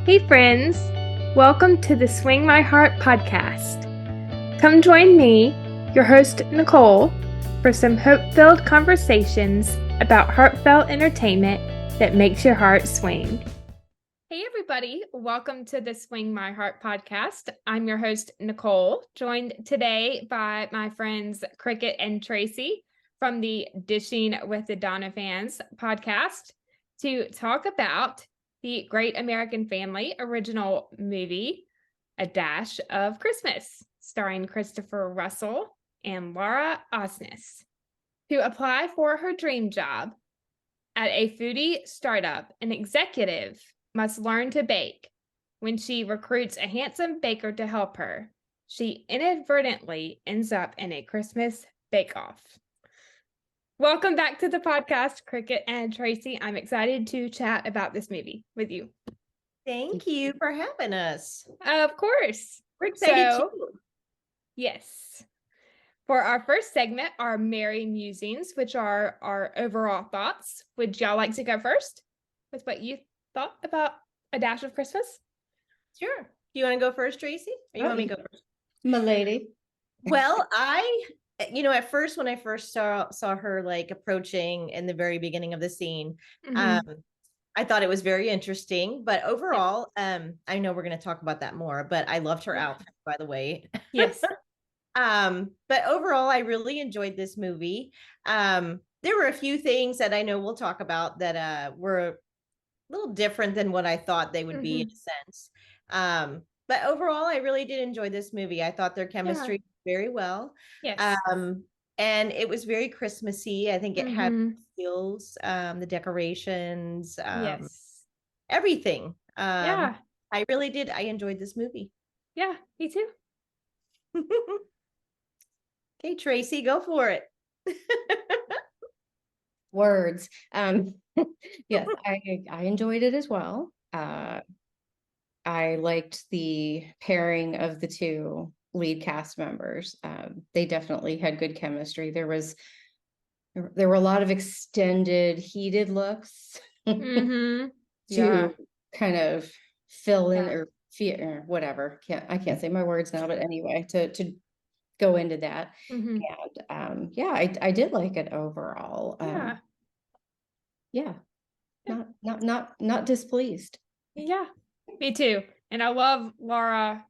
Hey, friends. Welcome to the Swing My Heart podcast. Come join me, your host, Nicole, for some hope-filled conversations about heartfelt entertainment that makes your heart swing. Hey, everybody. Welcome to the Swing My Heart podcast. I'm your host, Nicole, joined today by my friends Cricket and Tracie from the Dishing with the DonoFANS podcast to talk about the Great American Family original movie, A Dash of Christmas, starring Christopher Russell and Laura Osnes. To apply for her dream job at a foodie startup, an executive must learn to bake. When she recruits a handsome baker to help her, she inadvertently ends up in a Christmas bake-off. Welcome back to the podcast, Cricket and Tracie. I'm excited to chat about this movie with you. Thank you for having us. Of course. We're excited too. Yes. For our first segment, our Merry Musings, which are our overall thoughts. Would y'all like to go first with what you thought about A Dash of Christmas? Sure. Do you want to go first, Tracie? Or you want me to go first? Milady. Well, at first, when I first saw her like approaching in the very beginning of the scene, I thought it was very interesting. But overall, I know we're going to talk about that more, but I loved her outfit, by the way. Yes. But overall, I really enjoyed this movie. There were a few things that I know we'll talk about that were a little different than what I thought they would be in a sense. But overall, I really did enjoy this movie. I thought their chemistry very well. Yes. And it was very Christmassy. I think it had feels, the decorations, yes. everything. Yeah. I really did. I enjoyed this movie. Yeah, me too. Okay, Tracie, go for it. Words. Yes, I enjoyed it as well. I liked the pairing of the two lead cast members. They definitely had good chemistry. There were a lot of extended heated looks to kind of fill in or whatever. I can't say my words now, but anyway, to go into that. And I did like it overall. Not displeased. Yeah, me too. And I love Laura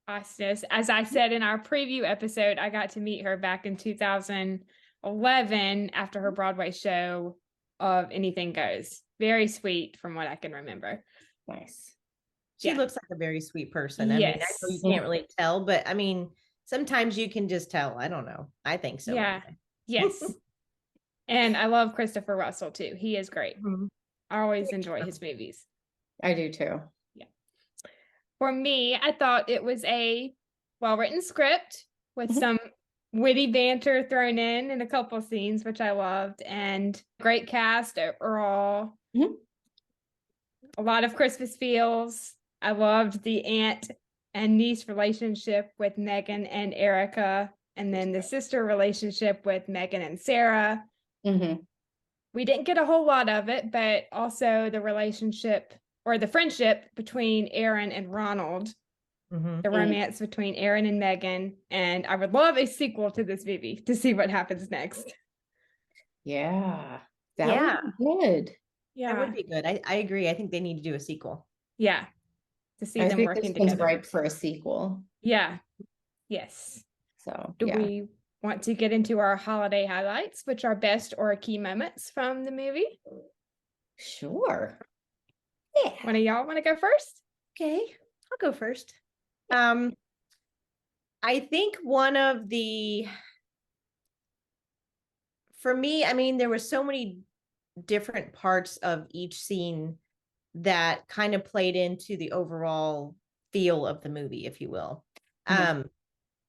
Osnes. As I said in our preview episode, I got to meet her back in 2011 after her Broadway show of Anything Goes. Very sweet from what I can remember. Nice. She looks like a very sweet person. I Yes. mean, I know you can't really tell, but I mean, sometimes you can just tell. I don't know. I think so. Yeah. Anyway. Yes. And I love Christopher Russell too. He is great. I always enjoy his movies. I do too. Yeah. For me, I thought it was a well-written script with some witty banter thrown in a couple scenes, which I loved, and great cast overall. A lot of Christmas feels. I loved the aunt and niece relationship with Megan and Erica, and then the sister relationship with Megan and Sarah. We didn't get a whole lot of it, but also the relationship or the friendship between Aaron and Ronald, the romance between Aaron and Megan. And I would love a sequel to this movie to see what happens next. Yeah, that would be good. Yeah, that would be good. I agree. I think they need to do a sequel. Yeah, to see them working together. One's ripe for a sequel. Yeah. Yes. So do we want to get into our holiday highlights, which are best or key moments from the movie? Sure. Yeah. One of y'all want to go first? Okay, I'll go first. I think for me, I mean, there were so many different parts of each scene that kind of played into the overall feel of the movie, if you will.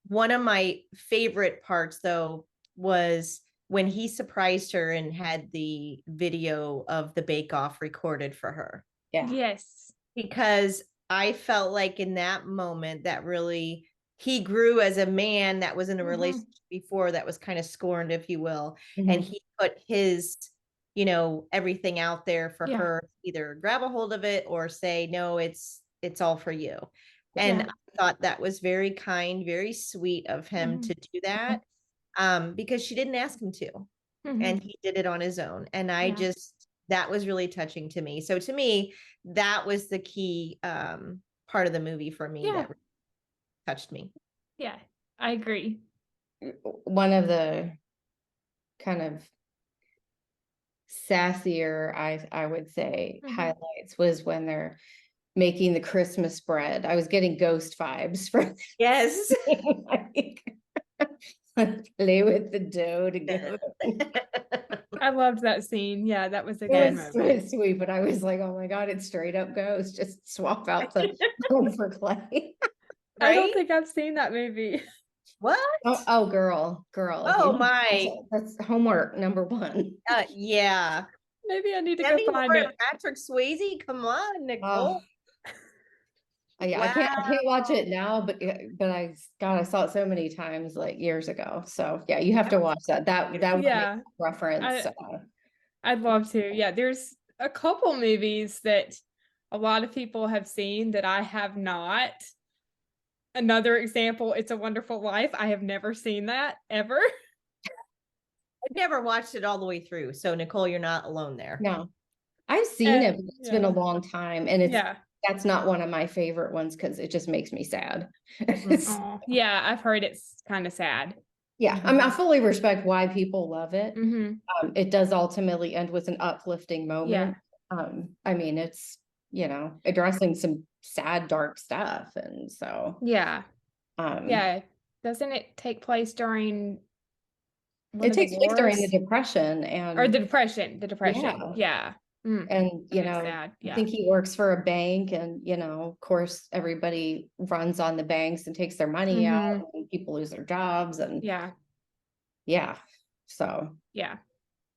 One of my favorite parts, though, was when he surprised her and had the video of the bake-off recorded for her. Yeah. Yes. Because I felt like in that moment that really he grew as a man that was in a relationship before that was kind of scorned, if you will. And he put his, everything out there for her, either grab a hold of it or say, no, it's it's all for you. And I thought that was very kind, very sweet of him to do that, because she didn't ask him to, and he did it on his own. And that was really touching to me. So to me, that was the key part of the movie for me that really touched me. Yeah, I agree. One of the kind of sassier, I would say, highlights was when they're making the Christmas bread. I was getting Ghost vibes from Yes. like, play with the dough together. I loved that scene. Yeah, that was a It good was moment. so sweet, but I was like, oh my God, it's straight up Ghost. Just swap out the bone for clay. I don't think I've seen that movie. What? Oh, girl. Oh my. That's homework number 1. Yeah. Maybe I need to Demi go find Moore it. and Patrick Swayze. Come on, Nicole. Yeah, I can't watch it now, but I saw it so many times like years ago. So yeah, you have to watch that. That would make a reference. I'd love to. Yeah, there's a couple movies that a lot of people have seen that I have not. Another example, It's a Wonderful Life. I have never seen that ever. I've never watched it all the way through. So Nicole, you're not alone there. No, I've seen it, but it's been a long time, and that's not one of my favorite ones because it just makes me sad. Yeah, I've heard it's kind of sad. Yeah, I mean, I fully respect why people love it. It does ultimately end with an uplifting moment. I mean, it's, addressing some sad, dark stuff, and so doesn't it take place during it takes place during the Depression or the Depression? And I think he works for a bank, and of course everybody runs on the banks and takes their money out, and people lose their jobs, and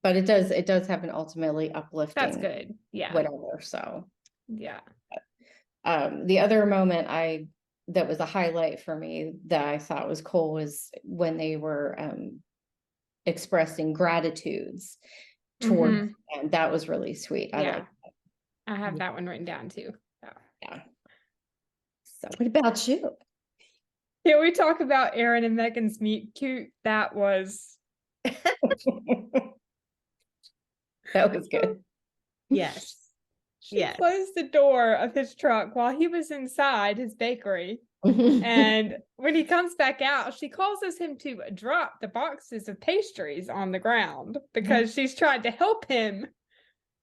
but it does have an ultimately uplifting, that's good, whatever. So the other moment that was a highlight for me that I thought was cool was when they were expressing gratitudes towards and that was really sweet. I like that. I have that one written down too. So what about you? Can we talk about Aaron and Megan's meet cute? That was that was good. Yes. She closed the door of his truck while he was inside his bakery. And when he comes back out, she causes him to drop the boxes of pastries on the ground because she's trying to help him.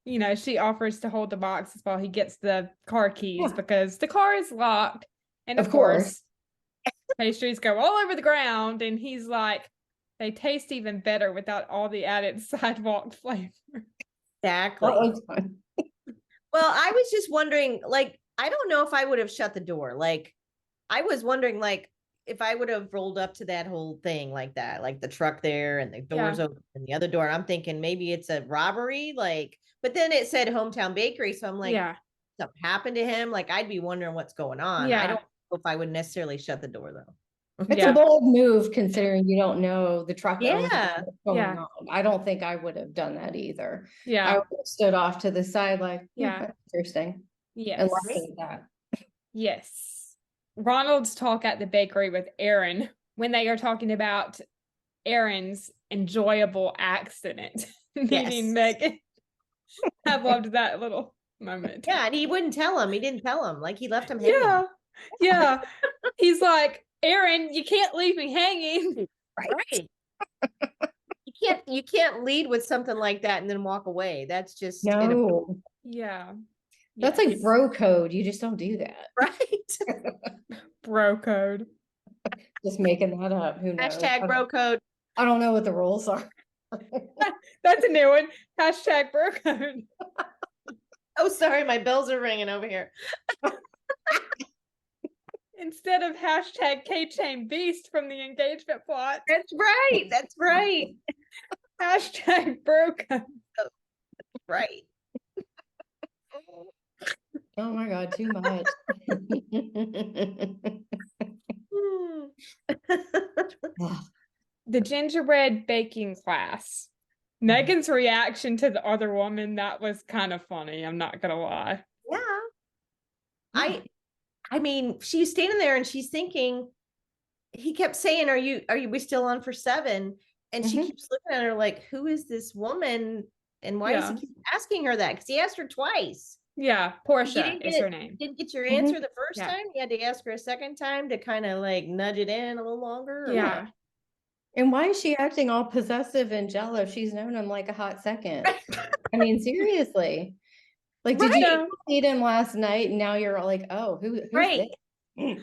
She offers to hold the boxes while he gets the car keys because the car is locked. And of course, pastries go all over the ground. And he's like, they taste even better without all the added sidewalk flavor. Exactly. That was fun. Well, I was just wondering, like, I don't know if I would have shut the door. Like, I was wondering, like, if I would have rolled up to that whole thing like that, like the truck there and the doors open and the other door. I'm thinking maybe it's a robbery, like, but then it said Hometown Bakery. So I'm like, something happened to him. Like, I'd be wondering what's going on. I don't know if I would necessarily shut the door though. It's a bold move considering you don't know the truck owner what's going on. I don't think I would have done that either. I would have stood off to the side like, that's interesting. And left it at that. Yes. Ronald's talk at the bakery with Aaron when they are talking about Aaron's enjoyable accident meeting Megan. I loved that little moment. Yeah, and he wouldn't tell him. He didn't tell him. Like, he left him hanging. Yeah. He's like, Aaron, you can't leave me hanging. Right. You can't lead with something like that and then walk away. That's just no. That's like bro code. You just don't do that. Right. Bro code. Just making that up. Who knows? Hashtag bro code. I don't know what the rules are. That's a new one. Hashtag bro code. Oh, sorry. My bells are ringing over here. Instead of hashtag K-Chain Beast from the engagement plot. That's right. That's right. Hashtag bro code. Oh, that's right. Oh my God, too much. The gingerbread baking class. Megan's reaction to the other woman, that was kind of funny. I'm not gonna lie. Yeah. I mean, she's standing there and she's thinking, he kept saying, are we still on for 7? And she Mhm. keeps looking at her like, who is this woman? And why does he Yeah. keep asking her that? Because he asked her twice. Yeah, You Portia is her name. didn't get your Mhm. answer the first Yeah. time. You had to ask her a second time to kind of like nudge it in a little longer. Or Yeah. what? And why is she acting all possessive and jealous? She's known him like a hot second. I mean, seriously. Like, did you Right. meet him last night and now you're all like, oh, who's Right. this?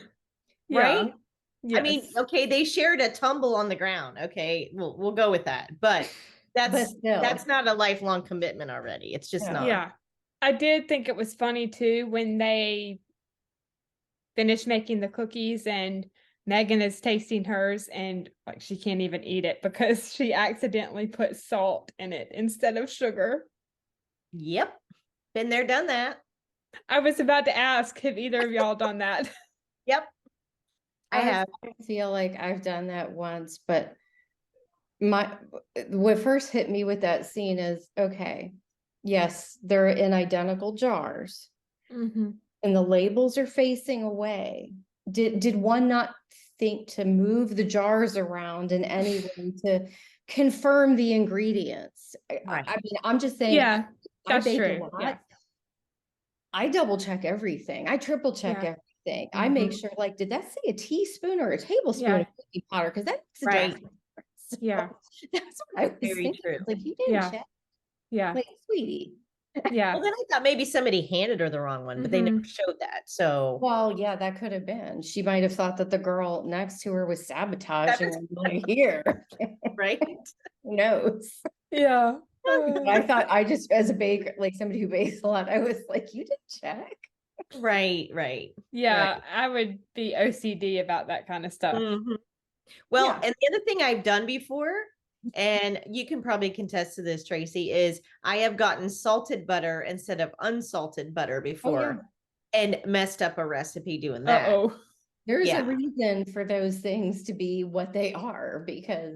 Yeah. Right. I mean, Yes. okay, they shared a tumble on the ground. Okay, we'll go with that. But But still. that's not a lifelong commitment already. It's just Yeah. not. Yeah. I did think it was funny too when they finished making the cookies and Megan is tasting hers and like she can't even eat it because she accidentally put salt in it instead of sugar. Yep. Been there, done that. I was about to ask, have either of y'all done that? Yep. I have. I feel like I've done that once, but what first hit me with that scene is, okay, yes, they're in identical jars Mm-hmm. and the labels are facing away. Did one not think to move the jars around in any way to confirm the ingredients? Right. I mean, I'm just saying, Yeah, I that's bake a true. lot. Yeah. I double check everything. I triple check Yeah. everything. I make Mhm. sure, like, did that say a teaspoon or a tablespoon Yeah. of cooking powder? Because that makes a Right. drastic difference. Yeah. That's what I was Very thinking. true. Like, you didn't Yeah. check, Yeah. like, sweetie. Yeah. Well, then I thought maybe somebody handed her the wrong one, but they never showed that. So Well, yeah, that could have been. She might have thought that the girl next to her was sabotaging her money here. right. Who knows? Yeah. I thought I just, as a baker, like somebody who bakes a lot, I was like, you didn't check. Right. Right. Yeah, I would be OCD about that kind of stuff. Mhm. Well, Yeah. and the other thing I've done before, and you can probably contest to this, Tracy, is I have gotten salted butter instead of unsalted butter before and messed up a recipe doing that. Uh-oh. There's Yeah. a reason for those things to be what they are because,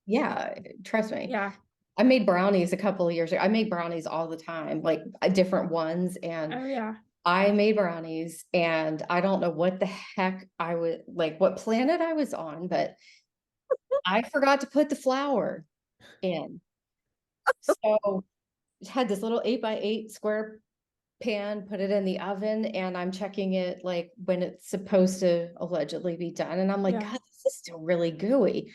yeah, trust me. Yeah. I made brownies a couple of years ago. I make brownies all the time, like different ones. And Oh, yeah. I made brownies and I don't know what the heck I would like, what planet I was on, but I forgot to put the flour in. So it had this little 8x8 square pan, put it in the oven, and I'm checking it like when it's supposed to allegedly be done. And I'm like, Yeah. God, this is still really gooey.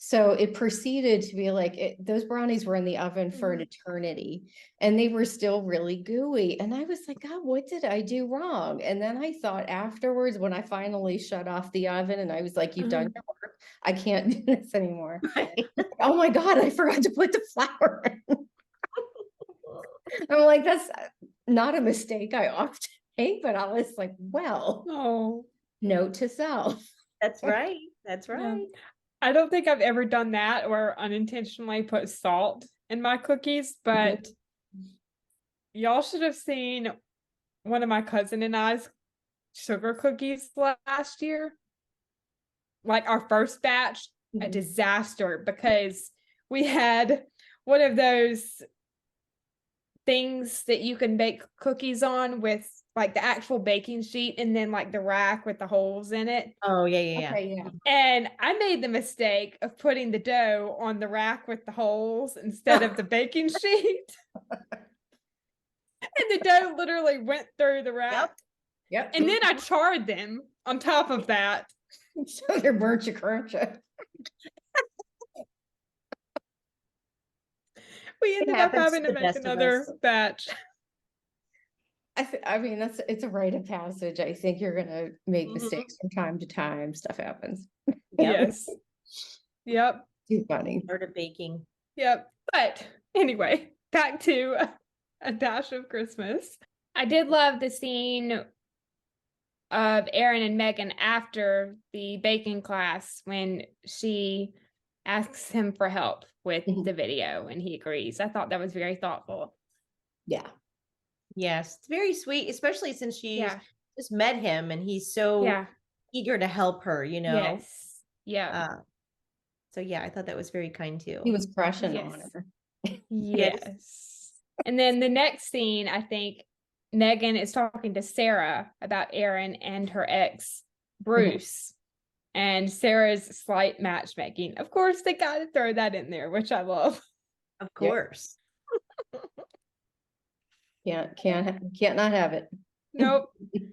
So it proceeded to be like those brownies were in the oven for an eternity and they were still really gooey. And I was like, God, what did I do wrong? And then I thought afterwards, when I finally shut off the oven and I was like, you've done your work, I can't do this anymore. Oh my God, I forgot to put the flour in. I'm like, that's not a mistake I often make, but I was like, well, Oh, note to self. That's right. That's yeah. right. I don't think I've ever done that or unintentionally put salt in my cookies, but y'all should have seen one of my cousin and I's sugar cookies last year. Like our first batch, a disaster because we had one of those things that you can bake cookies on with like the actual baking sheet and then like the rack with the holes in it. Oh, yeah. Okay, yeah. And I made the mistake of putting the dough on the rack with the holes instead of the baking sheet. And the dough literally went through the rack. Yep. And then I charred them on top of that. So they're burnt you crunch. We ended up happens having to to the make best of another us. batch. I mean, it's a rite of passage. I think you're gonna make Mhm. mistakes from time to time. Stuff happens. Yes. Yep. Too funny. Art of baking. Yep. But anyway, back to A Dash of Christmas. I did love the scene of Aaron and Megan after the baking class when she asks him for help with the video and he agrees. I thought that was very thoughtful. Yeah. Yes, it's very sweet, especially since she's Yeah. just met him and he's so Yeah. eager to help her, you know. Yes. Yeah. So yeah, I thought that was very kind too. He was crushing Yes. on her. Yes. And then the next scene, I think, Megan is talking to Sarah about Aaron and her ex, Bruce, and Sarah's slight matchmaking. Of course, they got to throw that in there, which I love. Of course. Can't not have it. Nope.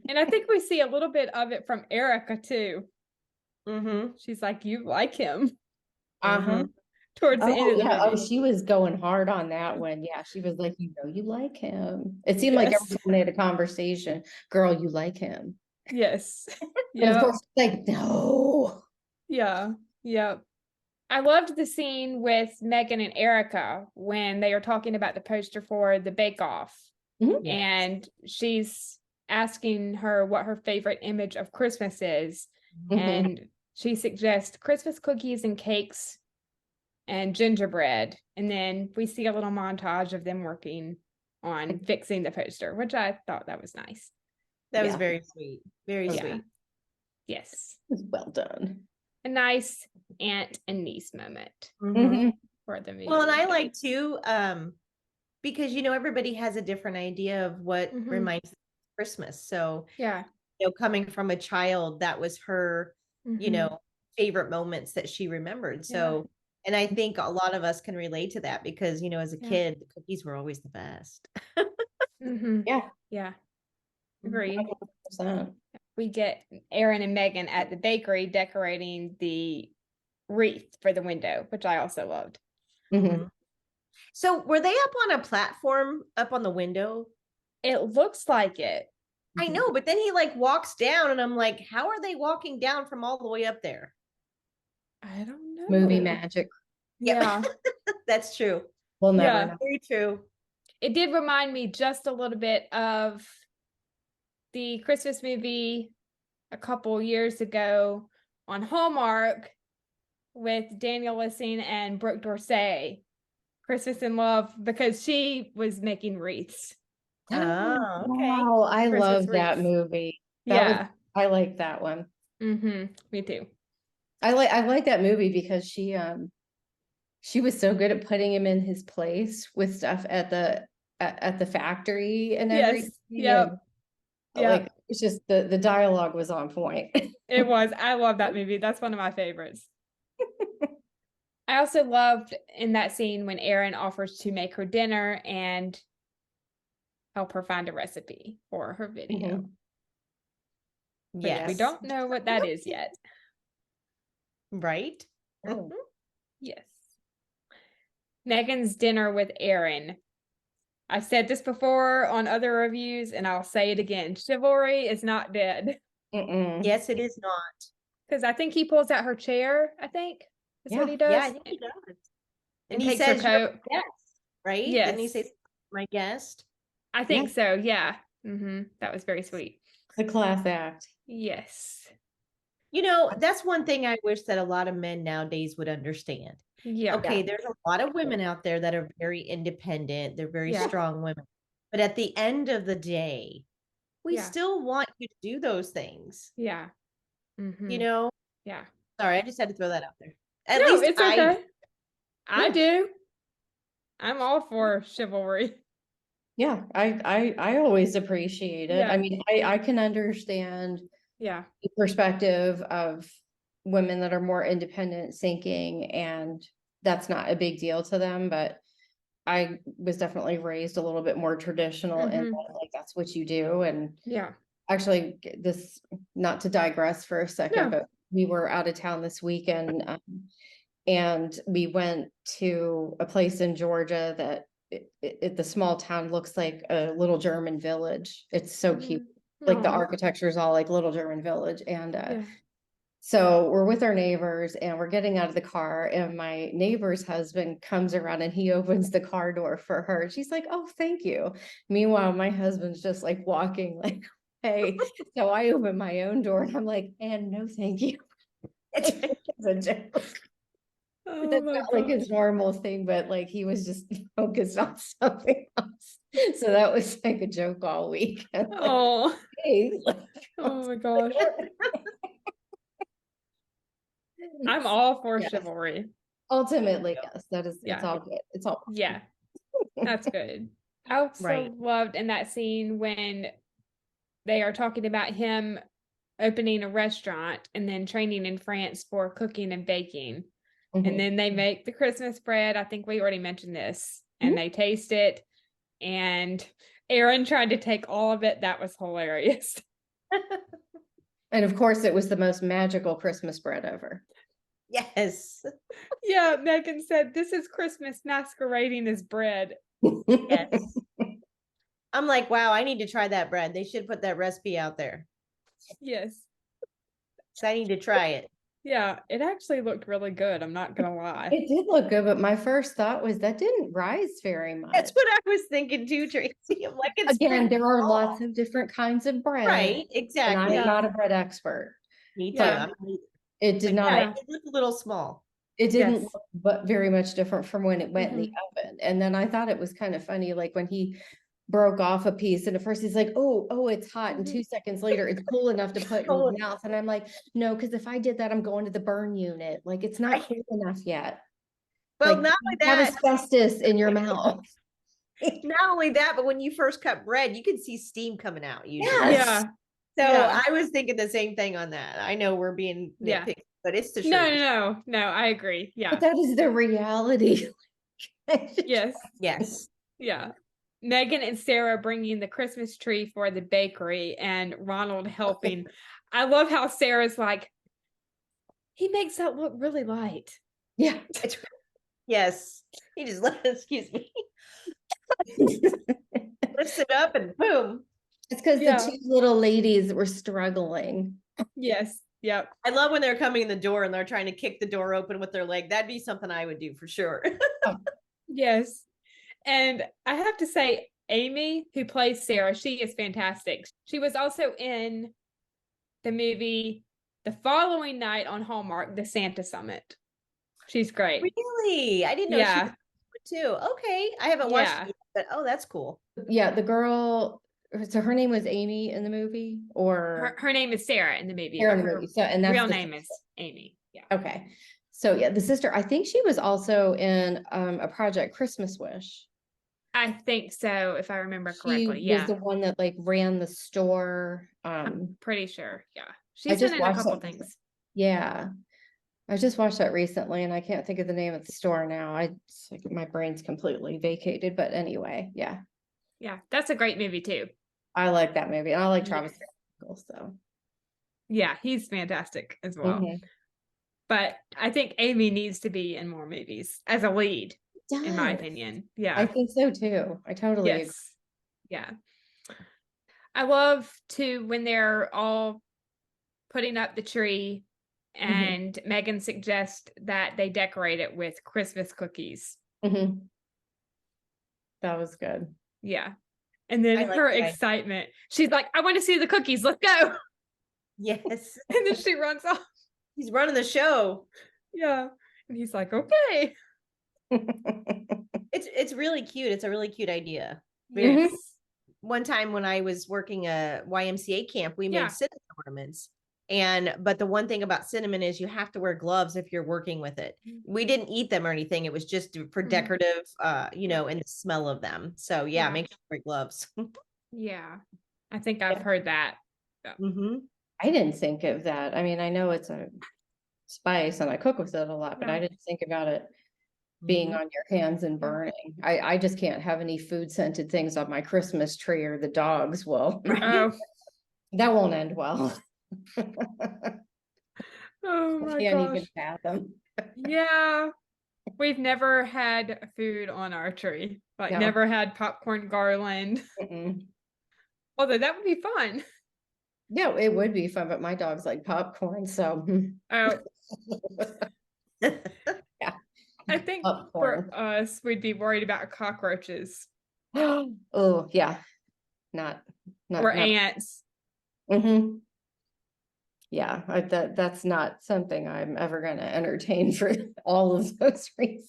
And I think we see a little bit of it from Erica too. Mm-hmm. She's like, you like him Uh-huh. towards the end of the yeah. movie. She was going hard on that one. Yeah, she was like, you like him. It seemed like Yes. every time they had a conversation, girl, you like him. Yes. And of Yeah. course, like, no. Yeah. Yeah. I loved the scene with Megan and Erica when they are talking about the poster for the Bake Off. Mhm. Yes. And she's asking her what her favorite image of Christmas is. Mhm. And she suggests Christmas cookies and cakes and gingerbread. And then we see a little montage of them working on fixing the poster, which I thought that was nice. That was Yeah. very sweet. Very Yeah. sweet. Yes. It was well done. A nice aunt and niece moment Mhm. for the movie. Well, and I like too, because everybody has a different idea of what Mhm. reminds them of Christmas. So, Yeah. coming from a child, that was her, Mhm. favorite moments that she remembered. So, and I think a lot of us can relate to that because, as a Yeah. kid, the cookies were always the best. Mhm. Yeah. Yeah. Agreed. 100%. We get Aaron and Megan at the bakery decorating the wreath for the window, which I also loved. Mhm. So were they up on a platform up on the window? It looks like it. I know, but then he walks down and I'm like, how are they walking down from all the way up there? I don't know. Movie magic. Yeah. That's true. We'll never Yeah. know. Very true. It did remind me just a little bit of the Christmas movie a couple years ago on Hallmark with Daniel Lissing and Brooke Dorsey, Christmas in Love, because she was making wreaths. Oh, okay. Wow, I Christmas love that wreaths. movie. Yeah. I like that one. Me too. I like that movie because she was so good at putting him in his place with stuff at the factory and everything. Yep. And, like it's just the dialogue was on point. It was. I love that movie. That's one of my favorites. I also loved in that scene when Erin offers to make her dinner and help her find a recipe for her video. Mhm. Which Yes. we don't know what that is yet. Right? Oh. Yes. Megan's dinner with Erin. I said this before on other reviews, and I'll say it again. Chivalry is not dead. Mm-mm. Yes, it is not. Because I think he pulls out her chair, I think. That's what he does. Yeah, I think he does. And he takes her says, "You're coat. my guest," right? Yes. Didn't he say, "My guest"? I think so, yeah. That was very sweet. The class act. Yes. That's one thing I wish that a lot of men nowadays would understand. Yeah. Okay, there's a lot of women out there that are very independent. They're very strong women. But at the end of the day, we still want you to do those things. Yeah. Yeah. Sorry, I just had to throw that out there. At No, least it's okay. I do. I'm all for chivalry. Yeah, I always appreciate it. Yeah. I mean, I can understand Yeah. the perspective of women that are more independent thinking, and that's not a big deal to them, but I was definitely raised a little bit more traditional and like that's what you do. And Yeah. actually, this, not to digress for a second, No. but we were out of town this weekend, and we went to a place in Georgia that the small town looks like a little German village. It's so cute. Like the architecture is all like little German village. And so we're with our neighbors and we're getting out of the car, and my neighbor's husband comes around and he opens the car door for her. She's like, "Oh, thank you." Meanwhile, my husband's just like walking like, "Hey." So I open my own door and I'm like, "And no, thank you." It's a joke. That's not like his normal thing, but like he was just focused on something else. So that was like a joke all week. Like, Oh. hey, Oh my gosh. I'm all for chivalry. Ultimately, yes, that is, Yeah. it's all good. It's all Yeah. That's good. I also Right. loved in that scene when they are talking about him opening a restaurant and then training in France for cooking and baking. Mhm. And then they make the Christmas bread. I think we already mentioned this. And Mhm. they taste it. And Aaron tried to take all of it. That was hilarious. And of course, it was the most magical Christmas bread ever. Yes. Yeah, Megan said, "This is Christmas masquerading as bread." Yes. I'm like, wow, I need to try that bread. They should put that recipe out there. Yes. So I need to try it. Yeah, it actually looked really good. I'm not gonna lie. It did look good, but my first thought was that didn't rise very much. That's what I was thinking too, Tracy. I'm like, it's Again, pretty there are small. lots of different kinds of bread. Right, And exactly. I'm not a bread expert. Me too. Yeah. It did But not. yeah, it looked a little small. It didn't Yes. look but very much different from when it went in the Mhm. oven. And then I thought it was kind of funny, like when he broke off a piece and at first he's like, oh, it's hot. And Mhm. 2 seconds later, it's cool enough to put in Cool. your mouth. And I'm like, no, because if I did that, I'm going to the burn unit. Like it's not Right. cool enough yet. Well, Like not you only have that, asbestos in your mouth. not only that, but when you first cut bread, you can see steam coming out usually. Yes. Yeah. So Yeah. I was thinking the same thing on that. I know we're being Yeah. nitpicky, but it's the truth. No, I agree. But Yeah. that is the reality. Yes. Yes. Yeah. Megan and Sarah bringing the Christmas tree for the bakery and Ronald helping. I love how Sarah's like, he makes that look really light. Yeah. Yes. He just excuse me. Lifts it up and boom. It's because Yeah. the 2 little ladies were struggling. Yes. Yep. I love when they're coming in the door and they're trying to kick the door open with their leg. That'd be something I would do for sure. Yes. And I have to say, Amy, who plays Sarah, she is fantastic. She was also in the movie the following night on Hallmark, The Santa Summit. She's great. Really? I didn't know she Yeah. was too. Okay. I haven't watched Yeah. it yet, but oh, that's cool. Yeah, the girl, so her name was Amy in the movie, or Her name is Sarah in the movie. Sarah in but the her movie. So, and that's real the name is sister. Amy. Yeah. Okay. So yeah, the sister, I think she was also in a Project Christmas Wish. I think so, if I remember She correctly. was Yeah. the one that like ran the store. I'm pretty sure. Yeah. I She's just been in a watched couple that. things. Yeah. I just watched that recently and I can't think of the name of the store now. It's like my brain's completely vacated, but anyway, yeah. Yeah. That's a great movie too. I like that movie. And I like Yes. Travis Bickle, so. Yeah, he's fantastic as well. Mhm. But I think Amy needs to be in more movies as a lead, in my Does. opinion. I Yeah. think so too. I totally agree. Yes. Yeah. I love to when they're all putting up the tree and Megan suggests that they decorate it with Christmas cookies. Mhm. That was good. Yeah. And then I like her that idea. excitement. She's like, I want to see the cookies. Let's go. Yes. And then she runs off. He's running the show. Yeah. And he's like, okay. It's really cute. It's a really cute idea. Yes. One time when I was working a YMCA camp, we Yeah. made cinnamon ornaments. But the one thing about cinnamon is you have to wear gloves if you're working with it. We didn't eat them or anything. It was just for Mhm. decorative, and the smell of them. So yeah, Yeah. make sure you wear gloves. Yeah. I think I've heard that. Mm-hmm. I didn't think of that. I mean, I know it's a spice and I cook with it a lot, but Yeah. I didn't think about it being on your hands and burning. I just can't have any food scented things on my Christmas tree or the dogs will. Oh, That won't end well. oh my Can't gosh. even fathom. Yeah. We've never had food on our tree. Like No. never had popcorn garland. Mm-mm. Although that would be fun. Yeah, it would be fun, but my dogs like popcorn, so Oh, yeah. I think Popcorn. for us, we'd be worried about cockroaches Oh, yeah. Not or ants. Mhm. Yeah, that's not something I'm ever gonna entertain for all of those reasons.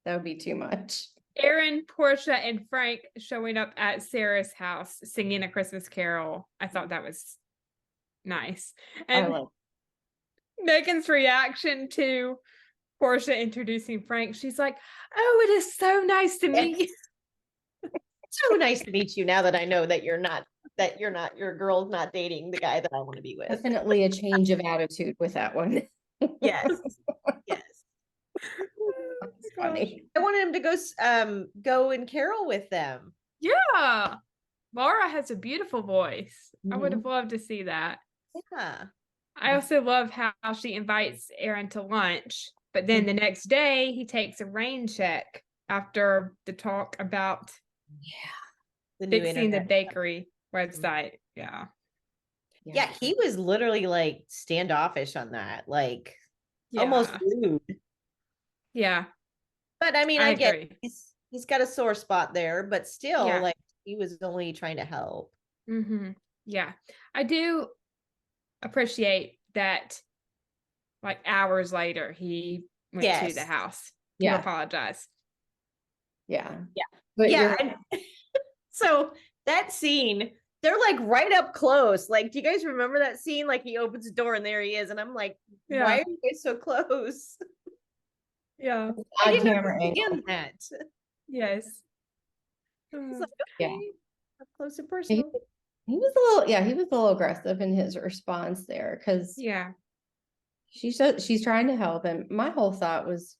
That would be too much. Aaron, Portia, and Frank showing up at Sarah's house singing a Christmas carol. I thought that was nice. I And like Megan's reaction to Portia introducing Frank, she's like, "Oh, it is so nice to meet you." So nice to meet you now that I know that your girl's not dating the guy that I want to be with. Definitely a change of attitude with that one. Yes. Yes. That's funny. I wanted him to go and carol with them. Yeah. Laura has a beautiful voice. I would have Mhm. loved to see that. Yeah. I also love how she invites Aaron to lunch, but then the next day he takes a rain check after the talk about The new fixing the internet. bakery website. Yeah. Yeah, he was literally like standoffish on that, like almost Yeah. rude. Yeah. But I mean, I I get agree. he's got a sore spot there, but still, Yeah. like he was only trying to help. Mm-hmm. Yeah. I do appreciate that, like hours later, he went to the Yes. house to Yeah. apologize. Yeah. Yeah. But Yeah. So that scene, they're like right up close. Like, do you guys remember that scene? Like he opens the door and there he is. And I'm like, Yeah. why are you guys so close? Yeah. I odd didn't camera angle. understand that. Yes. It's like, Yeah. okay, up close and personal. He was he was a little aggressive in his response there because Yeah. she's trying to help him. My whole thought was,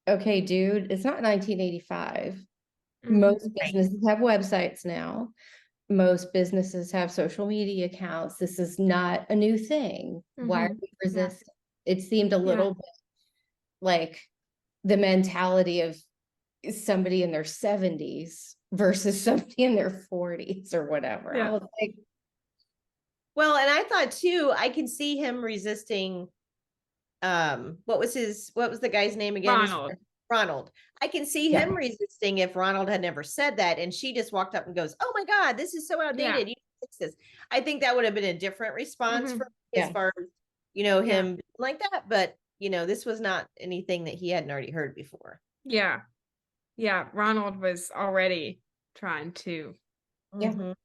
okay, dude, it's not 1985. Mhm. Most businesses have websites now. Most businesses have social media accounts. This is not a new thing. Why are Mhm. we resisting? It seemed a little bit like the mentality of somebody in their 70s versus somebody in their 40s or whatever. Yeah. I was like, Well, and I thought too, I can see him resisting. What was the guy's name again? Ronald. I can see Yeah. him resisting if Ronald had never said that and she just walked up and goes, "Oh my God, this is so outdated. Yeah. You need to fix this." I think that would have been a different response Mhm. for Yeah. as far as him like that. But this was not anything that he hadn't already heard before. Yeah. Yeah. Ronald was already trying to Yeah. Mhm.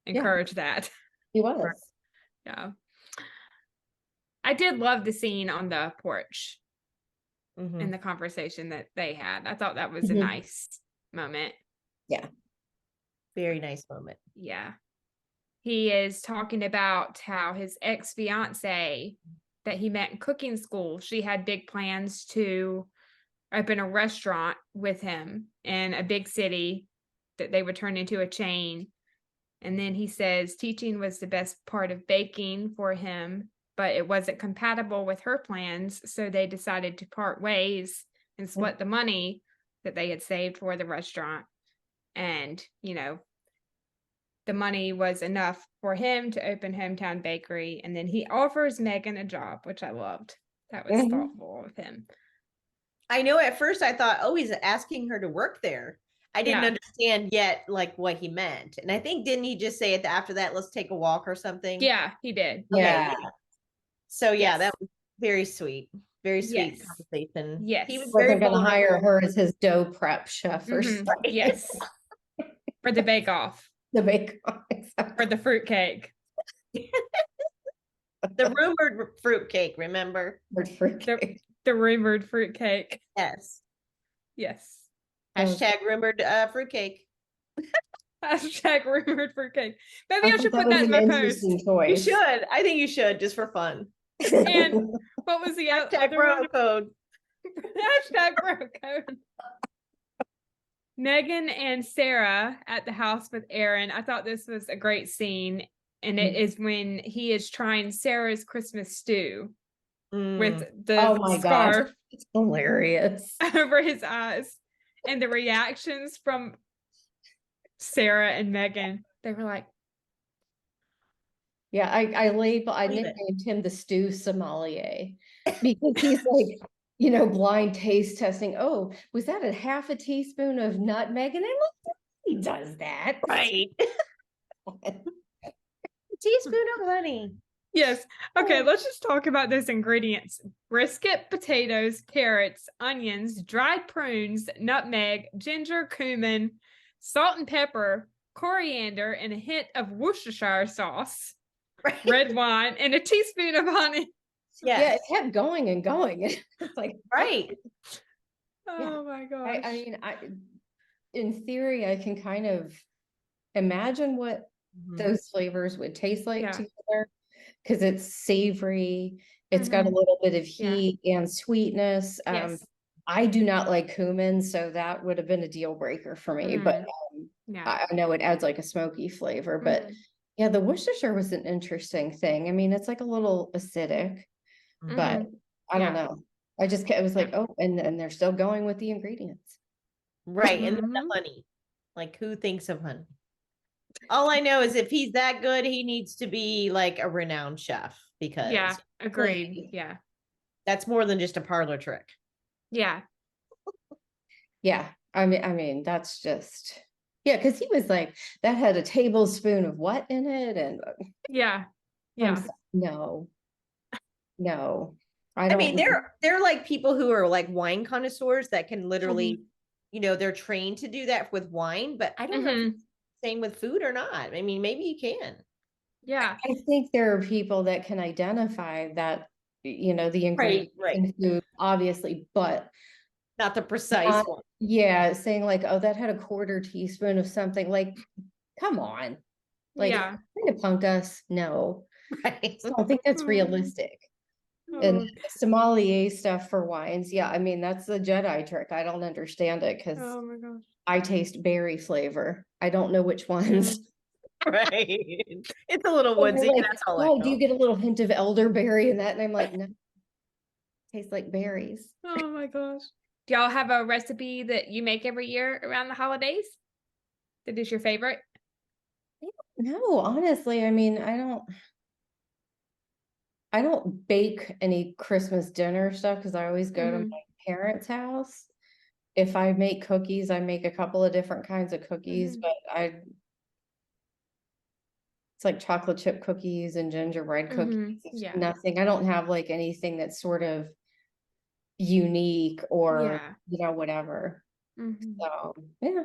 encourage that. He was. Yeah. I did love the scene on the porch Mhm. and the conversation that they had. I thought that was a Mhm. nice moment. Yeah. Very nice moment. Yeah. He is talking about how his ex-fiance that he met in cooking school, she had big plans to open a restaurant with him in a big city that they would turn into a chain. And then he says teaching was the best part of baking for him, but it wasn't compatible with her plans. So they decided to part ways and split the money that they had saved for the restaurant. And, the money was enough for him to open Hometown Bakery. And then he offers Megan a job, which I loved. That was Mhm. thoughtful of him. I know at first I thought, oh, he's asking her to work there. I didn't Yeah. understand yet like what he meant. And I think didn't he just say it after that, let's take a walk or something? Yeah, he did. Yeah. So yeah, Yes. that was very sweet. Very sweet Yes. conversation. Yes. He was He very wasn't going to hire vulnerable. her as his dough prep chef or Mhm. something. Yes. For the bake off. The bake For the fruitcake. The rumored fruitcake, remember? The rumored fruitcake. Yes. Yes. Hashtag rumored fruitcake. Hashtag rumored fruitcake. Maybe I thought should that put was that in an my post. interesting You choice. should. I think you should, just for fun. And what was the Hashtag other bro one? code. Hashtag bro code. Megan and Sarah at the house with Aaron. I thought this was a great scene. And it is when he is trying Sarah's Christmas stew with the Oh my scarf gosh, it's hilarious. over his eyes. And the reactions from Sarah and Megan, they were like, Yeah, I nicknamed him the stew sommelier because he's like, blind taste testing. Oh, was that a half a teaspoon of nutmeg? And I'm like, he does that. Right. Teaspoon of honey. yes. Okay, let's just talk about those ingredients. Brisket, potatoes, carrots, onions, dried prunes, nutmeg, ginger, cumin, salt and pepper, coriander, and a hint of Worcestershire sauce, Right. red wine, and a teaspoon of honey. Yes. Yeah, it kept going and going. It's like, right. Oh my gosh. I mean, in theory, I can kind of imagine what Mhm. those flavors would taste like Yeah. together, because it's savory. It's got a Mhm. little bit of Yeah. heat and sweetness. Yes. I do not like cumin, so that would have been a deal breaker for me. But Yeah. I know it adds like a smoky flavor. But yeah, the Worcestershire was an interesting thing. I mean, it's like a little acidic, but I don't Yeah. know. I was like, oh, and they're still going with the ingredients. Right. And then the honey. Like, who thinks of honey? All I know is if he's that good, he needs to be like a renowned chef because Yeah. Agreed. Yeah. that's more than just a parlor trick. Yeah. Yeah. I mean, that's just, yeah, because he was like, that had a tablespoon of what in it? And Yeah. Yeah. no, I I don't. mean, they're like people who are like wine connoisseurs that can literally, they're trained to do that with wine, but I don't know if it's the same with food or not. I mean, maybe you can. Yeah. I think there are people that can identify that, the ingredients in food, obviously, but not the precise one. Yeah, saying like, oh, that had a quarter teaspoon of something. Like, come on. Like, Yeah. trying to punk us? No. Right. I don't think that's realistic. And sommelier stuff for wines, yeah, I mean, that's the Jedi trick. I don't understand it because Oh my gosh. I taste berry flavor. I don't know which ones. Right. It's a little woodsy. Like, That's all I oh, know. do you get a little hint of elderberry in that? And I'm like, no, tastes like berries. Oh my gosh. Do y'all have a recipe that you make every year around the holidays? That is your favorite? No, honestly, I mean, I don't bake any Christmas dinner stuff because I always go to my parents' house. If I make cookies, I make a couple of different kinds of cookies, but it's like chocolate chip cookies and gingerbread cookies. It's Yeah. nothing. I don't have like anything that's sort of unique or, whatever. So, yeah.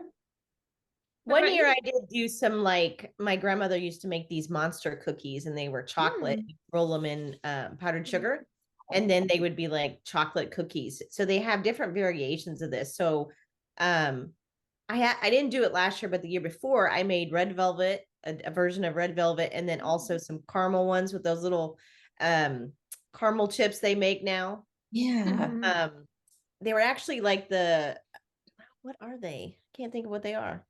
One year I did do some, like, my grandmother used to make these monster cookies and they were chocolate, roll them in powdered sugar, and then they would be like chocolate cookies. So they have different variations of this. So I didn't do it last year, but the year before I made red velvet, a version of red velvet, and then also some caramel ones with those little caramel chips they make now. Yeah. They were actually like what are they? Can't think of what they are.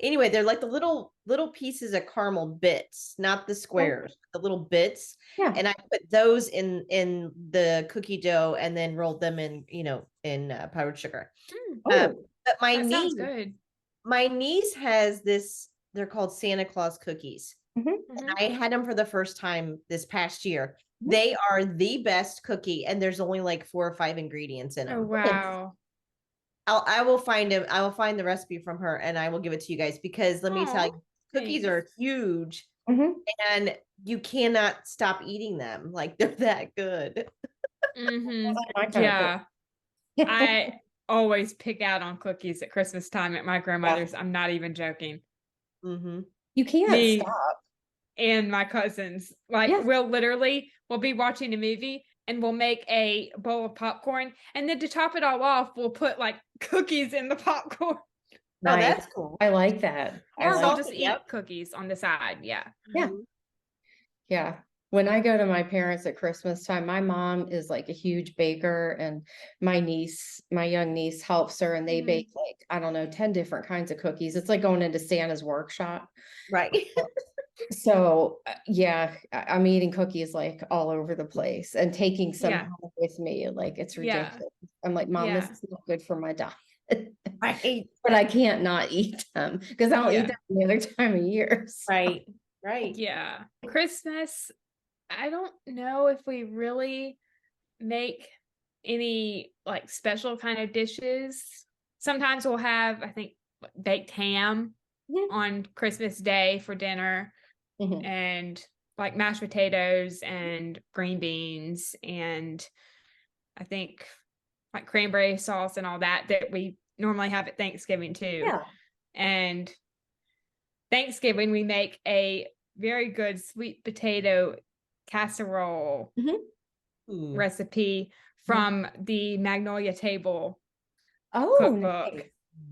Anyway, they're like the little pieces of caramel bits, not the squares, the little bits. Yeah. And I put those in the cookie dough and then rolled them in, in powdered sugar. But my that niece, sounds good. My niece has this. They're called Santa Claus cookies. And I had them for the first time this past year. They are the best cookie, and there's only like 4 or 5 ingredients in them. Oh wow. I will find him. I will find the recipe from her and I will give it to you guys because let me tell you, cookies are huge and you cannot stop eating them. Like they're that good. Yeah. I always pick out on cookies at Christmas time at my grandmother's. I'm not even joking. You can't stop. And my cousins, like, we'll be watching a movie and we'll make a bowl of popcorn, and then to top it all off, we'll put like cookies in the popcorn. Nice. Oh, that's cool. I like that. Or we'll just eat cookies on the side. Yeah. Yeah. When I go to my parents at Christmas time, my mom is like a huge baker, and my young niece helps her, and they bake like, I don't know, 10 different kinds of cookies. It's like going into Santa's workshop. Right. So yeah, I'm eating cookies like all over the place and taking some home with me. Like, it's ridiculous. I'm like, Mom, this is not good for my diet. Right. But I can't not eat them because I don't eat them any other time of year. So. Right. Yeah. Christmas, I don't know if we really make any like special kind of dishes. Sometimes we'll have, I think, baked ham on Christmas Day for dinner, and like mashed potatoes and green beans, and I think like cranberry sauce and all that we normally have at Thanksgiving too. Yeah. And Thanksgiving we make a very good sweet potato casserole recipe from the Magnolia Table cookbook. Nice.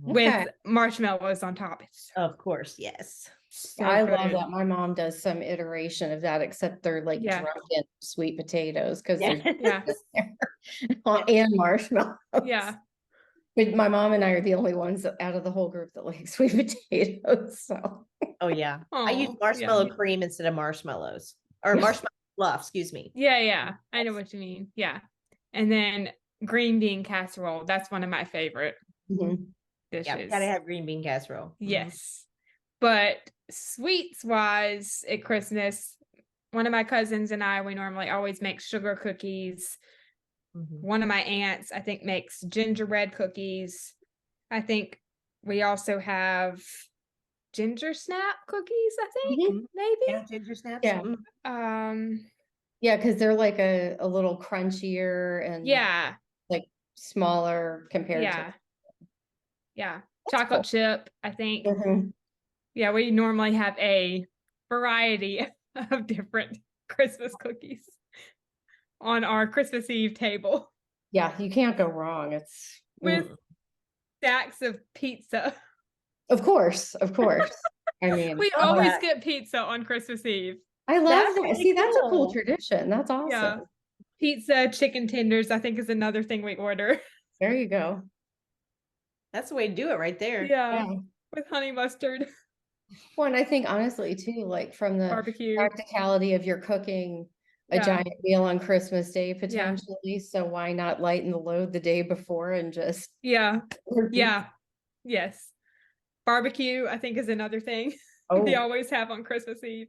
with Okay. marshmallows on top. It's Of course, yes. so I love good. that. My mom does some iteration of that, except they're like Yeah. drunken sweet potatoes because Yeah. they're Yeah. and marshmallows. Yeah. But my mom and I are the only ones out of the whole group that like sweet potatoes. So Oh yeah. I use Oh, marshmallow yeah. cream instead of marshmallows. Or Yeah. marshmallow fluff, excuse me. Yeah. I know what you mean. Yeah. And then green bean casserole. That's one of my favorite Mhm. Yeah, dishes. gotta have green bean casserole. Mhm. Yes. But sweets wise at Christmas, one of my cousins and I, we normally always make sugar cookies. Mhm. One of my aunts, I think, makes gingerbread cookies. I think we also have ginger snap cookies, I think, Mhm. maybe. Yeah, ginger snaps. Yeah. Mhm. Yeah, because they're like a little crunchier and Yeah. like smaller compared Yeah. to. Yeah. That's Chocolate cool. chip, I think. Mhm. Yeah, we normally have a variety of different Christmas cookies on our Christmas Eve table Yeah, you can't go wrong. It's with stacks of pizza. of course, of course. I mean, We Love always that. get pizza on Christmas Eve. I love That's that. really See, that's a cool cool. tradition. That's awesome. Yeah. Pizza, chicken tenders, I think is another thing we order. There you go. That's the way to do it right there. Yeah. Yeah. With honey mustard, Well, and I think honestly too, like from the barbecue. practicality of your cooking a Yeah. giant meal on Christmas Day Yeah. potentially. So why not lighten the load the day before and just Yeah. Yeah. Yes. Barbecue, I think, is another thing we Oh, always have on Christmas Eve.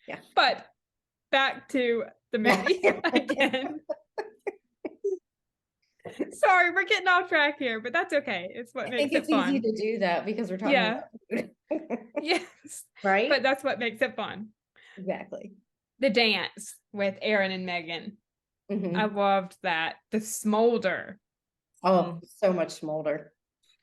yeah. But back to the movie again. Sorry, we're getting off track here, but that's okay. It's what I makes think it it's easy fun. to do that because we're talking Yeah. about food. Yes. Right? But that's what makes it fun. Exactly. The dance with Aaron and Megan. Mhm. I loved that. The smolder. Oh, so much smolder.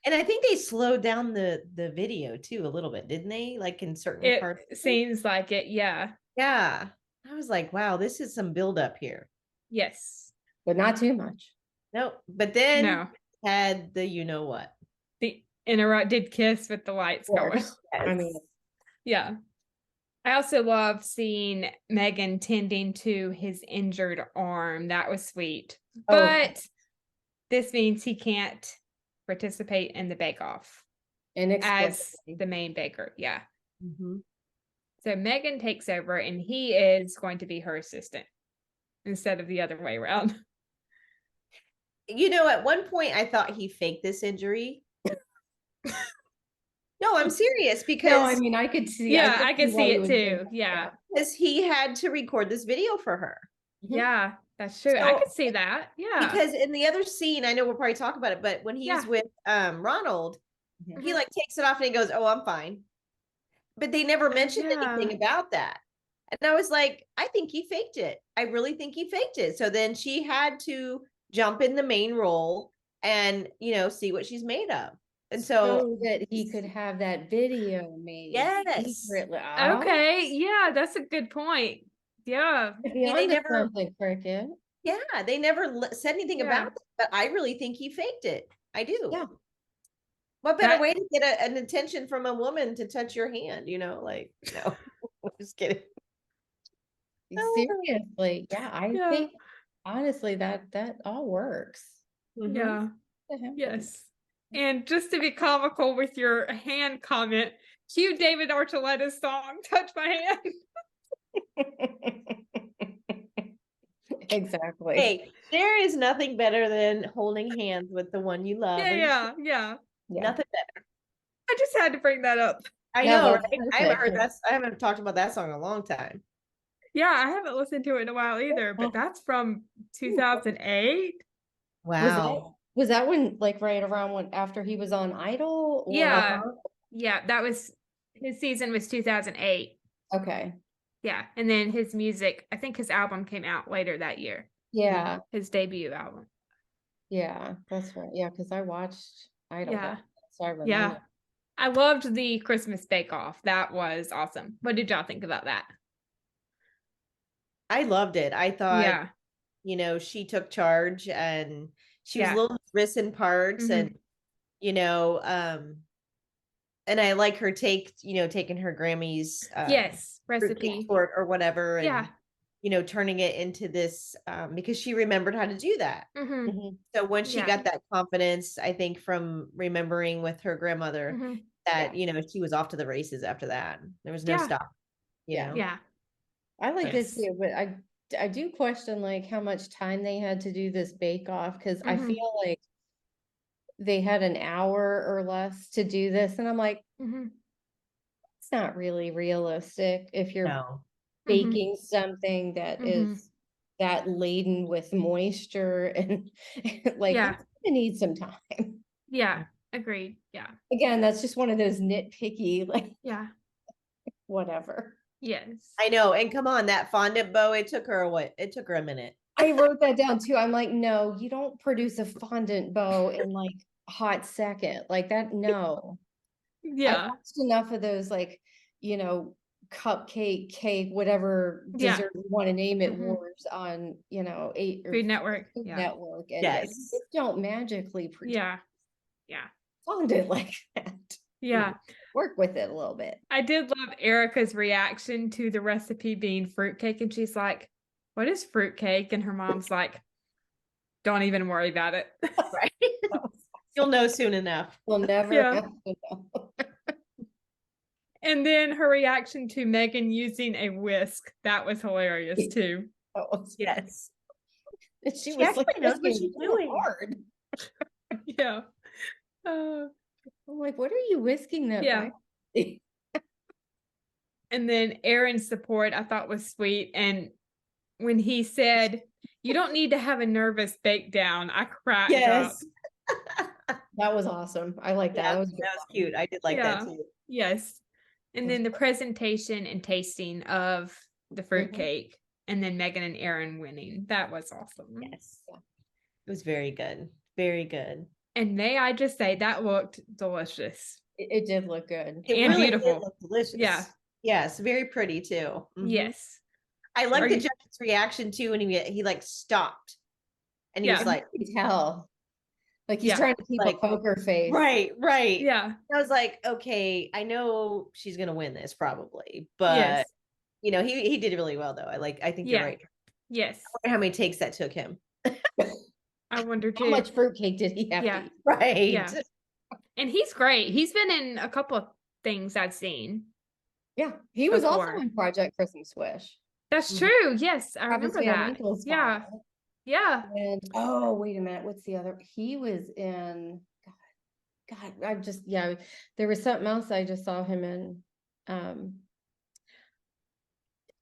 And I think they slowed down the video too a little bit, didn't they? Like in certain parts. It seems like it. Yeah. Yeah. I was like, wow, this is some buildup here. Yes. But not too much. Nope. But then No. had the you know what. The interrupted kiss with the lights Of going. course. I mean, Yeah. I also love seeing Megan tending to his injured arm. That was sweet. Oh. But this means he can't participate in the bake-off as inexplicably. the main baker. Yeah. Mhm. So Megan takes over and he is going to be her assistant instead of the other way around. You know, at one point I thought he faked this injury. No, I'm serious because No, I mean, I could see. Yeah, I could why see you it would think too. that. Yeah. because he had to record this video for her. Mhm. Yeah, that's true. I So- could see that. Yeah. Because in the other scene, I know we'll probably talk about it, but when he's Yeah. with Ronald, Mhm. he like takes it off and he goes, "Oh, I'm fine." But they never mentioned yeah. anything about that. And I was like, I think he faked it. I really think he faked it. So then she had to jump in the main role and, you know, see what she's made of. And so that he could have that video made. Yes. secretly. Okay. Yeah, that's a good point. Yeah. Could be Yeah, they onto never- something, Cricket. yeah, they never said anything Yeah. about it, but I really think he faked it. I do. Yeah. What better That- way to get an attention from a woman to touch your hand, you know, like, no, just kidding. Seriously, yeah, I Yeah. think honestly that all works. Mhm. Yeah. To him. Yes. And just to be comical with your hand comment, cue David Archuleta's song, Touch My Hand. Exactly. Hey, there is nothing better than holding hands with the one you love. and Yeah. Yeah. Nothing better. I just had to bring that up. I No, know, that's right? I haven't heard perfect. that. I haven't talked about that song in a long time. Yeah, I haven't listened to it in a while either, but that's from 2008. Was that when like right around when after he was on Idol? Or- Yeah. Yeah, that was his season was 2008. Okay. Yeah, and then his music, I think his album came out later that year. Yeah. His debut album. Yeah. That's right. Yeah, because I watched Idol. Yeah. back then, so I remember. Yeah. I loved the Christmas Bake Off. That was awesome. What did y'all think about that? I loved it. I thought, Yeah. you know, she took charge and she was Yeah. a little nervous in parts Mhm. and you know, and I like her taking her Grammy's Yes, fruitcake recipe. tort or whatever, Yeah. and turning it into this because she remembered how to do that. Mm-hmm. So once she Yeah. got that confidence, I think from remembering with her grandmother Mm-hmm. that she was off to the races after that. There was no Yeah. stop. Yeah. Yeah. I like Yes. this too, but I do question like how much time they had to do this bake off, because I Mhm. feel like they had an hour or less to do this, and I'm like, Mhm. it's not really realistic if you're No. Mhm. baking something that Mhm. is that laden with moisture and like Yeah. that's gonna need some time. Yeah. Agreed. Yeah. Again, that's just one of those nitpicky, like Yeah. whatever. Yes. I know. And come on, that fondant bow, it took her a minute. I wrote that down too. I'm like, no, you don't produce a fondant bow in like a hot second. Like that, no. I've Yeah. watched enough of those, like, cupcake, cake, whatever Yeah. dessert you want to name it, Mhm. wars on, 8 or Food Network. Food Yeah. Network. And Yes. they don't magically produce Yeah. Yeah. fondant like that. Yeah. Work with it a little bit. I did love Erica's reaction to the recipe being fruitcake, and she's like, "What is fruitcake?" And her mom's like, "Don't even worry about it." Right. You'll know soon enough. We'll never Yeah. have to know. And then her reaction to Megan using a whisk, that was hilarious too. Yes. And she She was like, actually knows what "This she's is so doing." hard." Yeah. Uh, I'm like, what are you whisking that Yeah. by? and then Aaron's support I thought was sweet. And when he said, "You don't need to have a nervous breakdown," I cracked up. Yes. That was awesome. I like that. Yeah, That was that was cute. I did like that Yeah. too. Yes. And then the presentation and tasting of the fruitcake, and then Megan and Aaron winning. That was awesome. Yes. It was very good. Very good. And may I just say that looked delicious. It did look good. It And really beautiful. did look delicious. Yeah. Yes, very pretty too. Mhm. Yes. I like Are the you- judge's reaction too when he like stopped and he Yeah. was like, You can tell. Like he's Yeah. trying to keep Like, a poker face. right. Yeah. I was like, okay, I know she's gonna win this probably, but Yes. he did really well though. I think you're Yeah. right. Yes. I wonder how many takes that took him. I wonder too. How much fruitcake did he have Yeah. to eat? Right. Yeah. And he's great. He's been in a couple of things I've seen. Yeah. He was also Before. in Project Christmas Wish. That's Mhm. true. Yes, I Travis remember Van that. Winkle's Yeah. father. Yeah. And oh, wait a minute. What's the other? He was in God, there was something else I just saw him in.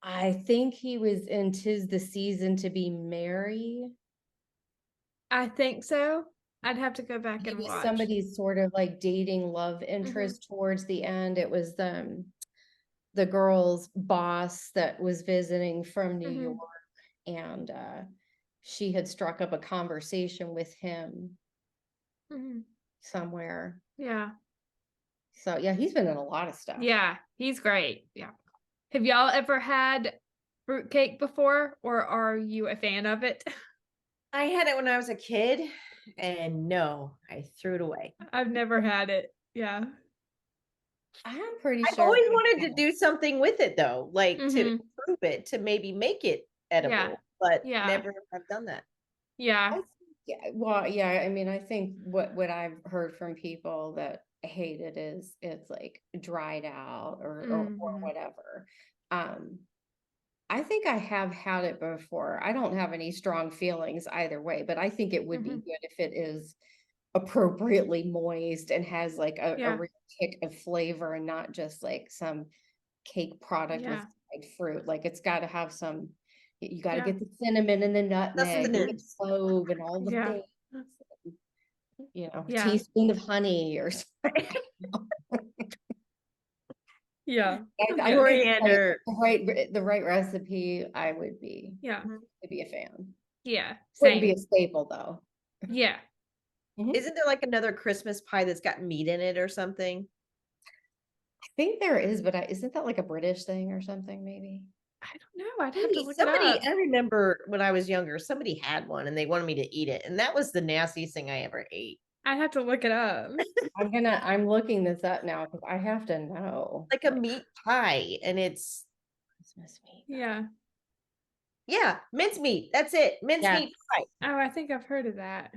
I think he was in 'Tis the Season to Be Merry. I think so. I'd have to go back He and was watch. somebody's sort of like dating love interest towards the end. It was the girl's boss that was visiting from New York, and she had struck up a conversation with him somewhere. Yeah. So yeah, he's been in a lot of stuff. Yeah, he's great. Yeah. Have y'all ever had fruitcake before, or are you a fan of it? I had it when I was a kid, and no, I threw it away. I've never had it. Yeah. I'm pretty I've sure always I wanted to have. do something with it though, like to Mhm. improve it, to maybe make it edible, but Yeah. never have done that. Yeah. Yeah, well, yeah, I mean, I think what I've heard from people that hate it is it's like dried out or Mhm. whatever. I think I have had it before. I don't have any strong feelings either way, but I think it would be good if it is appropriately moist and has like a Yeah. real kick of flavor and not just like some cake product with Yeah. dried fruit. Like it's got to have some, you got to Yeah. get the cinnamon and the That's nutmeg the and the news. clove and all the Yeah. things. A Yeah. teaspoon of honey or something. Yeah. I Coriander. the right recipe, I would be Yeah. a fan. Yeah. Wouldn't be Same. a staple though. Yeah. Isn't there like another Christmas pie that's got meat in it or something? I think there is, but isn't that like a British thing or something? Maybe. I don't know. I'd have to look it Somebody, up. I remember when I was younger, somebody had one and they wanted me to eat it, and that was the nastiest thing I ever ate. I'd have to look it up. I'm looking this up now because I have to know. Like a meat pie, and it's Christmas meat. yeah, mincemeat. That's it. Mincemeat pie. Oh, I think I've heard of that.